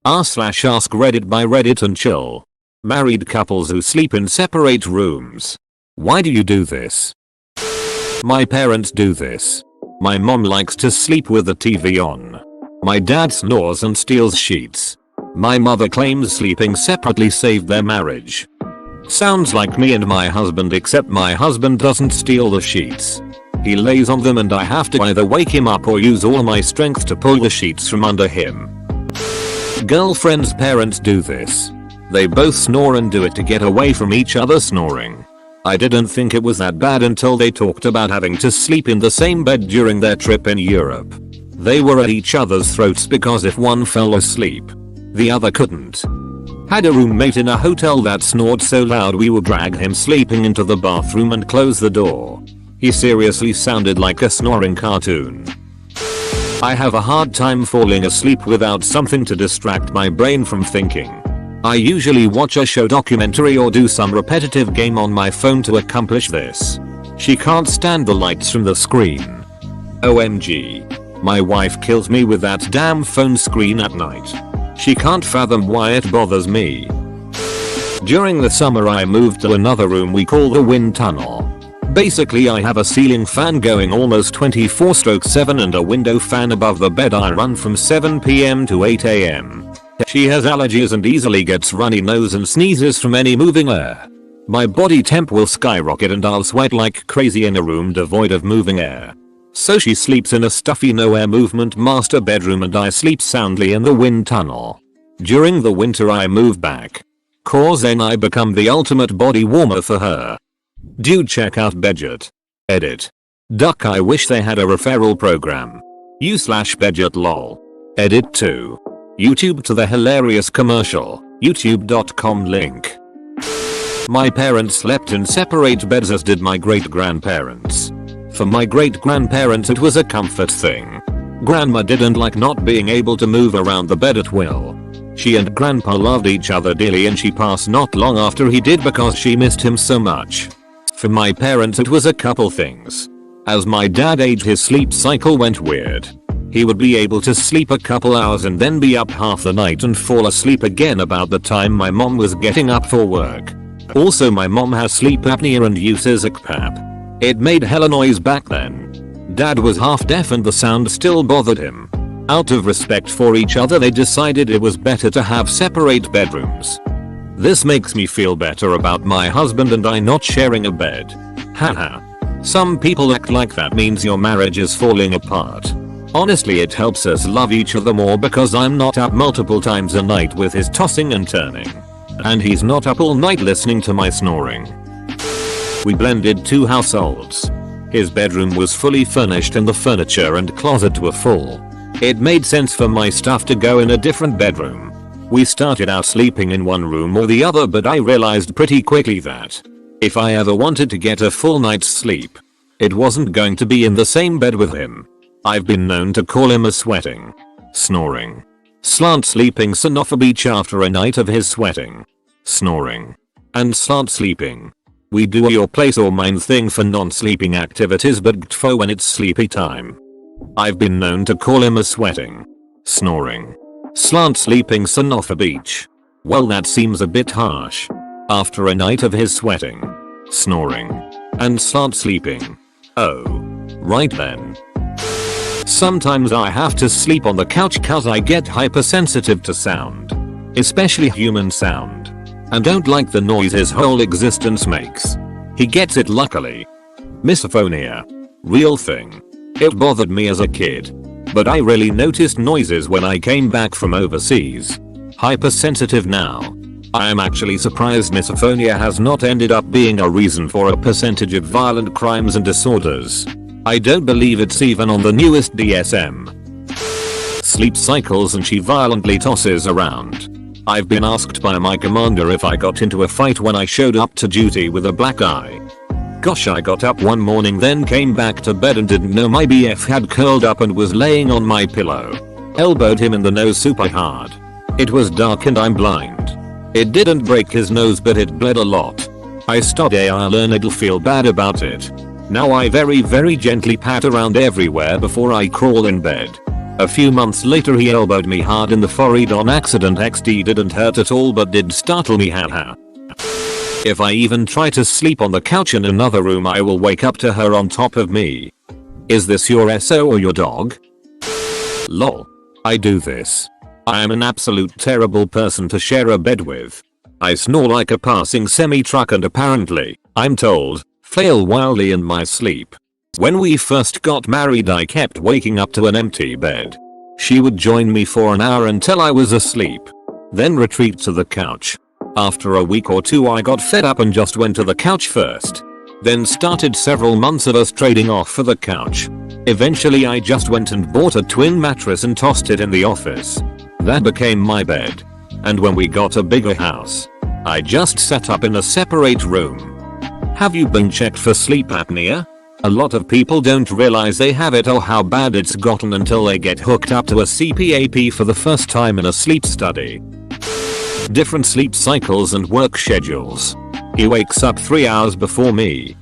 r/AskReddit by Reddit and chill. Married couples who sleep in separate rooms. Why do you do this? My parents do this. My mom likes to sleep with the TV on. My dad snores and steals sheets. My mother claims sleeping separately saved their marriage. Sounds like me and my husband, except my husband doesn't steal the sheets. He lays on them and I have to either wake him up or use all my strength to pull the sheets from under him. Girlfriend's parents do this. They both snore and do it to get away from each other snoring. I didn't think it was that bad until they talked about having to sleep in the same bed during their trip in Europe. They were at each other's throats because if one fell asleep, the other couldn't. Had a roommate in a hotel that snored so loud we would drag him sleeping into the bathroom and close the door. He seriously sounded like a snoring cartoon. I have a hard time falling asleep without something to distract my brain from thinking. I usually watch a show, documentary, or do some repetitive game on my phone to accomplish this. She can't stand the lights from the screen. OMG. My wife kills me with that damn phone screen at night. She can't fathom why it bothers me. During the summer I moved to another room we call the wind tunnel. Basically I have a ceiling fan going almost 24/7 and a window fan above the bed I run from 7 PM to 8 AM. She has allergies and easily gets runny nose and sneezes from any moving air. My body temp will skyrocket and I'll sweat like crazy in a room devoid of moving air. So she sleeps in a stuffy no air movement master bedroom and I sleep soundly in the wind tunnel. During the winter I move back. Cause then I become the ultimate body warmer for her. Dude, check out Bedget. Edit. Duck, I wish they had a referral program. u/Bedget lol. Edit 2. YouTube to the hilarious commercial. youtube.com link. My parents slept in separate beds, as did my great grandparents. For my great grandparents it was a comfort thing. Grandma didn't like not being able to move around the bed at will. She and grandpa loved each other dearly and she passed not long after he did because she missed him so much. For my parents it was a couple things. As my dad aged his sleep cycle went weird. He would be able to sleep a couple hours and then be up half the night and fall asleep again about the time my mom was getting up for work. Also my mom has sleep apnea and uses a CPAP. It made hella noise back then. Dad was half deaf and the sound still bothered him. Out of respect for each other they decided it was better to have separate bedrooms. This makes me feel better about my husband and I not sharing a bed. Haha. Some people act like that means your marriage is falling apart. Honestly it helps us love each other more because I'm not up multiple times a night with his tossing and turning. And he's not up all night listening to my snoring. We blended two households. His bedroom was fully furnished and the furniture and closet were full. It made sense for my stuff to go in a different bedroom. We started out sleeping in one room or the other, but I realized pretty quickly that if I ever wanted to get a full night's sleep, it wasn't going to be in the same bed with him. I've been known to call him a sweating, snoring, slant sleeping son of a bitch after a night of his sweating, snoring, and slant sleeping. We do a your place or mine thing for non-sleeping activities, but gtfo when it's sleepy time. I've been known to call him a sweating, snoring, slant sleeping son of a bitch. Well, that seems a bit harsh. After a night of his sweating, snoring, and slant sleeping. Oh. Right then. Sometimes I have to sleep on the couch cause I get hypersensitive to sound. Especially human sound. And don't like the noise his whole existence makes. He gets it luckily. Misophonia. Real thing. It bothered me as a kid. But I really noticed noises when I came back from overseas. Hypersensitive now. I am actually surprised misophonia has not ended up being a reason for a percentage of violent crimes and disorders. I don't believe it's even on the newest DSM. Sleep cycles and she violently tosses around. I've been asked by my commander if I got into a fight when I showed up to duty with a black eye. Gosh, I got up one morning then came back to bed and didn't know my BF had curled up and was laying on my pillow. Elbowed him in the nose super hard. It was dark and I'm blind. It didn't break his nose but it bled a lot. I stopped. I learn it'll feel bad about it. Now I very gently pat around everywhere before I crawl in bed. A few months later he elbowed me hard in the forehead on accident. XD didn't hurt at all but did startle me, haha. If I even try to sleep on the couch in another room I will wake up to her on top of me. Is this your SO or your dog? Lol. I do this. I am an absolute terrible person to share a bed with. I snore like a passing semi-truck and apparently, I'm told, flail wildly in my sleep. When we first got married I kept waking up to an empty bed. She would join me for an hour until I was asleep. Then retreat to the couch. After a week or two I got fed up and just went to the couch first. Then started several months of us trading off for the couch. Eventually I just went and bought a twin mattress and tossed it in the office. That became my bed. And when we got a bigger house, I just set up in a separate room. Have you been checked for sleep apnea? A lot of people don't realize they have it or how bad it's gotten until they get hooked up to a CPAP for the first time in a sleep study. Different sleep cycles and work schedules. He wakes up 3 hours before me.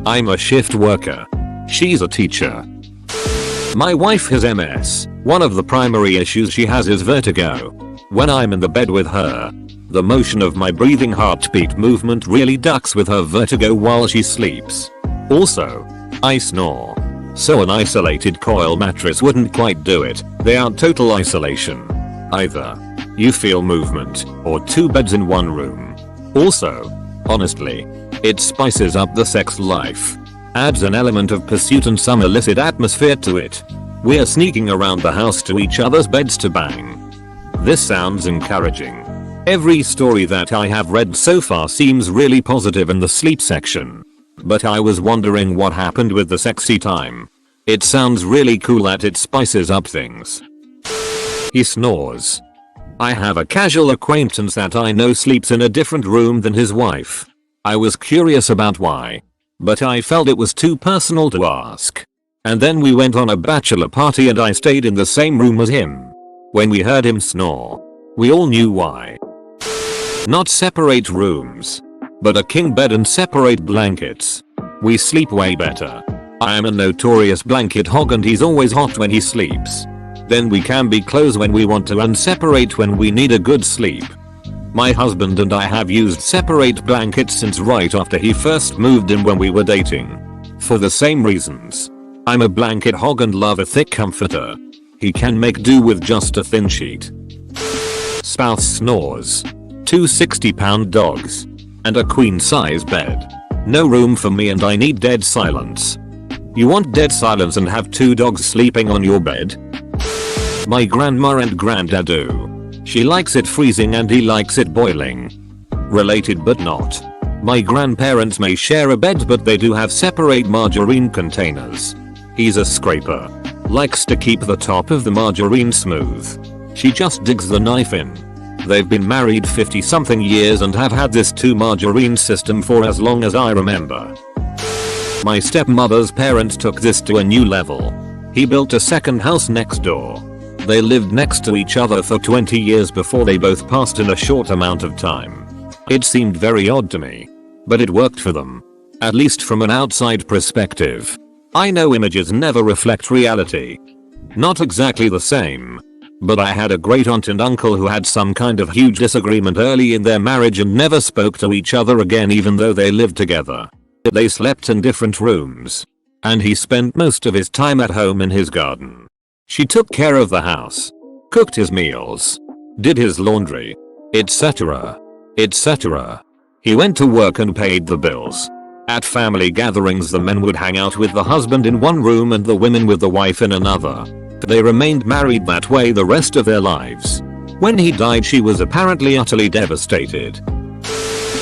I'm a shift worker. She's a teacher. My wife has MS. One of the primary issues she has is vertigo. When I'm in the bed with her, the motion of my breathing heartbeat movement really ducks with her vertigo while she sleeps. Also, I snore. So an isolated coil mattress wouldn't quite do it. They aren't total isolation. Either you feel movement or two beds in one room. Also, honestly, it spices up the sex life. Adds an element of pursuit and some illicit atmosphere to it. We're sneaking around the house to each other's beds to bang. This sounds encouraging. Every story that I have read so far seems really positive in the sleep section. But I was wondering what happened with the sexy time. It sounds really cool that it spices up things. He snores. I have a casual acquaintance that I know sleeps in a different room than his wife. I was curious about why, but I felt it was too personal to ask. And then we went on a bachelor party and I stayed in the same room as him. When we heard him snore, we all knew why. Not separate rooms, but a king bed and separate blankets. We sleep way better. I am a notorious blanket hog and he's always hot when he sleeps. Then we can be close when we want to and separate when we need a good sleep. My husband and I have used separate blankets since right after he first moved in when we were dating. For the same reasons. I'm a blanket hog and love a thick comforter. He can make do with just a thin sheet. Spouse snores. Two 60-pound dogs. And a queen-size bed. No room for me and I need dead silence. You want dead silence and have two dogs sleeping on your bed? My grandma and granddad do. She likes it freezing and he likes it boiling. Related but not. My grandparents may share a bed but they do have separate margarine containers. He's a scraper. Likes to keep the top of the margarine smooth. She just digs the knife in. They've been married 50 something years and have had this 2 margarine system for as long as I remember. My stepmother's parents took this to a new level. He built a second house next door. They lived next to each other for 20 years before they both passed in a short amount of time. It seemed very odd to me. But it worked for them. At least from an outside perspective. I know images never reflect reality. Not exactly the same. But I had a great aunt and uncle who had some kind of huge disagreement early in their marriage and never spoke to each other again even though they lived together. They slept in different rooms. And he spent most of his time at home in his garden. She took care of the house. Cooked his meals. Did his laundry. Etc. Etc. He went to work and paid the bills. At family gatherings the men would hang out with the husband in one room and the women with the wife in another. They remained married that way the rest of their lives. When he died she was apparently utterly devastated.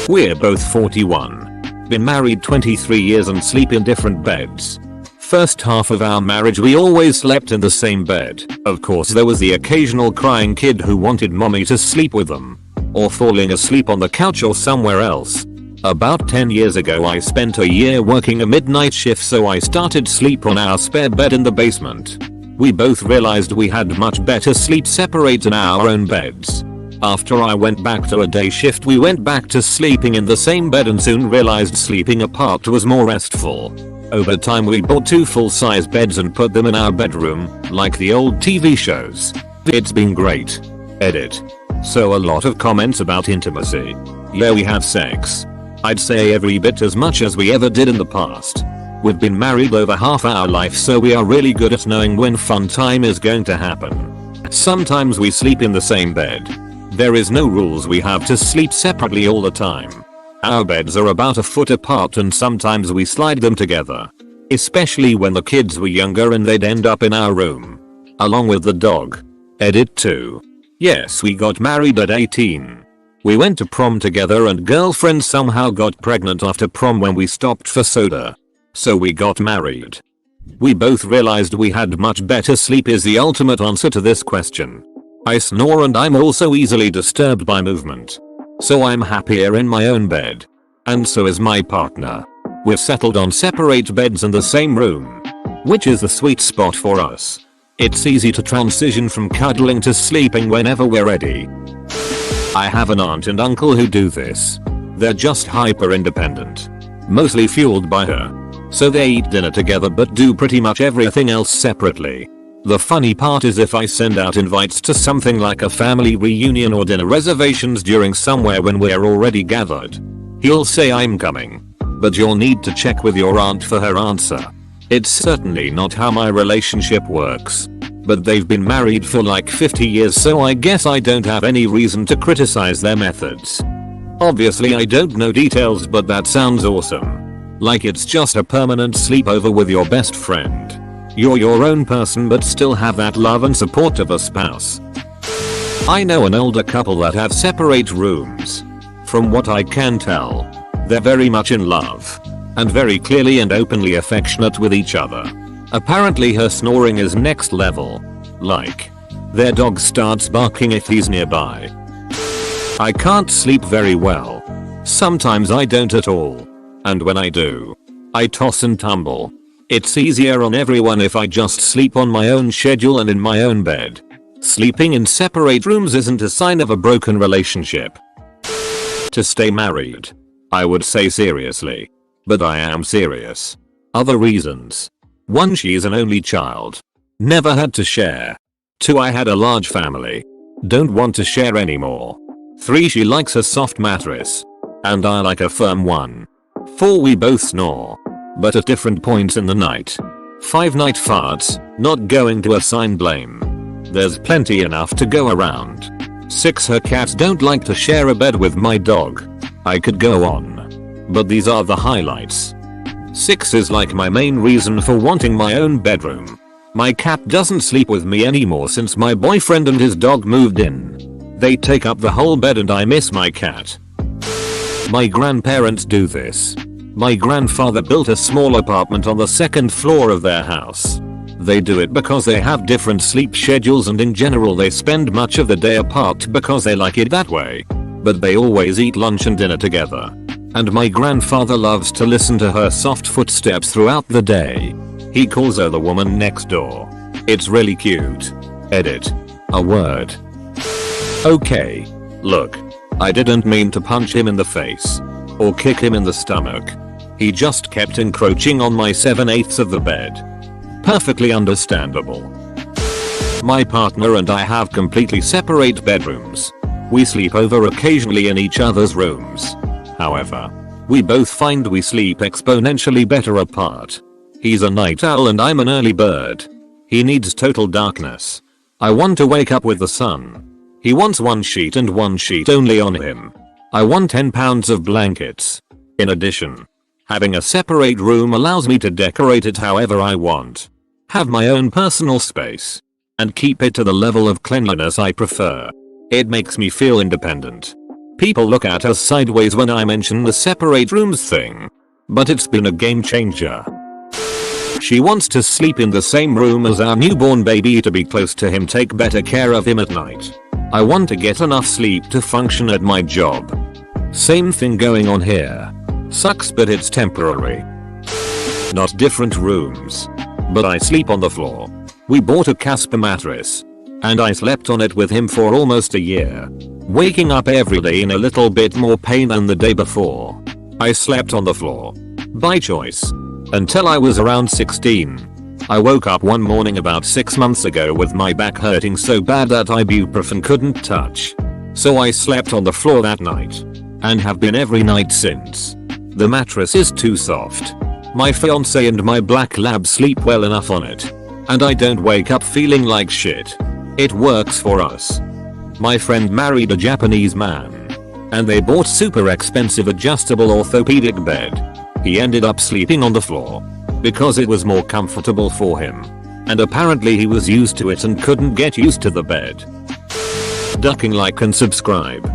We're both 41. Been married 23 years and sleep in different beds. First half of our marriage we always slept in the same bed. Of course there was the occasional crying kid who wanted mommy to sleep with them. Or falling asleep on the couch or somewhere else. About 10 years ago I spent a year working a midnight shift so I started sleep on our spare bed in the basement. We both realized we had much better sleep separate in our own beds. After I went back to a day shift we went back to sleeping in the same bed and soon realized sleeping apart was more restful. Over time we bought 2 full-size beds and put them in our bedroom, like the old TV shows. It's been great. Edit. So a lot of comments about intimacy. Yeah, we have sex. I'd say every bit as much as we ever did in the past. We've been married over half our life, so we are really good at knowing when fun time is going to happen. Sometimes we sleep in the same bed. There is no rules, we have to sleep separately all the time. Our beds are about a foot apart and sometimes we slide them together. Especially when the kids were younger and they'd end up in our room. Along with the dog. Edit 2. Yes, we got married at 18. We went to prom together and girlfriend somehow got pregnant after prom when we stopped for soda. So we got married. We both realized we had much better sleep is the ultimate answer to this question. I snore and I'm also easily disturbed by movement. So I'm happier in my own bed. And so is my partner. We've settled on separate beds in the same room. Which is the sweet spot for us. It's easy to transition from cuddling to sleeping whenever we're ready. I have an aunt and uncle who do this. They're just hyper independent. Mostly fueled by her. So they eat dinner together but do pretty much everything else separately. The funny part is if I send out invites to something like a family reunion or dinner reservations during somewhere when we're already gathered, he'll say I'm coming. But you'll need to check with your aunt for her answer. It's certainly not how my relationship works. But they've been married for like 50 years, so I guess I don't have any reason to criticize their methods. Obviously I don't know details, but that sounds awesome. Like it's just a permanent sleepover with your best friend. You're your own person but still have that love and support of a spouse. I know an older couple that have separate rooms. From what I can tell, they're very much in love. And very clearly and openly affectionate with each other. Apparently her snoring is next level. Like, their dog starts barking if he's nearby. I can't sleep very well. Sometimes I don't at all. And when I do, I toss and tumble. It's easier on everyone if I just sleep on my own schedule and in my own bed. Sleeping in separate rooms isn't a sign of a broken relationship. To stay married, I would say seriously. But I am serious. Other reasons. 1. She's an only child. Never had to share. 2. I had a large family. Don't want to share anymore. 3. She likes a soft mattress. And I like a firm one. 4. We both snore. But at different points in the night. 5. Night farts, not going to assign blame. There's plenty enough to go around. 6. Her cats don't like to share a bed with my dog. I could go on. But these are the highlights. 6 is like my main reason for wanting my own bedroom. My cat doesn't sleep with me anymore since my boyfriend and his dog moved in. They take up the whole bed and I miss my cat. My grandparents do this. My grandfather built a small apartment on the 2nd floor of their house. They do it because they have different sleep schedules and in general they spend much of the day apart because they like it that way. But they always eat lunch and dinner together. And my grandfather loves to listen to her soft footsteps throughout the day. He calls her the woman next door. It's really cute. Edit. A word. Okay. Look. I didn't mean to punch him in the face. Or kick him in the stomach. He just kept encroaching on my 7/8 of the bed. Perfectly understandable. My partner and I have completely separate bedrooms. We sleep over occasionally in each other's rooms. However, we both find we sleep exponentially better apart. He's a night owl and I'm an early bird. He needs total darkness. I want to wake up with the sun. He wants one sheet and one sheet only on him. I want 10 pounds of blankets. In addition, having a separate room allows me to decorate it however I want. Have my own personal space. And keep it to the level of cleanliness I prefer. It makes me feel independent. People look at us sideways when I mention the separate rooms thing. But it's been a game changer. She wants to sleep in the same room as our newborn baby to be close to him, take better care of him at night. I want to get enough sleep to function at my job. Same thing going on here. Sucks but it's temporary. Not different rooms. But I sleep on the floor. We bought a Casper mattress. And I slept on it with him for almost a year. Waking up every day in a little bit more pain than the day before. I slept on the floor. By choice. Until I was around 16. I woke up one morning about 6 months ago with my back hurting so bad that ibuprofen couldn't touch. So I slept on the floor that night. And have been every night since. The mattress is too soft. My fiance and my black lab sleep well enough on it. And I don't wake up feeling like shit. It works for us. My friend married a Japanese man. And they bought super expensive adjustable orthopedic bed. He ended up sleeping on the floor. Because it was more comfortable for him. And apparently he was used to it and couldn't get used to the bed. Ducking, like and subscribe.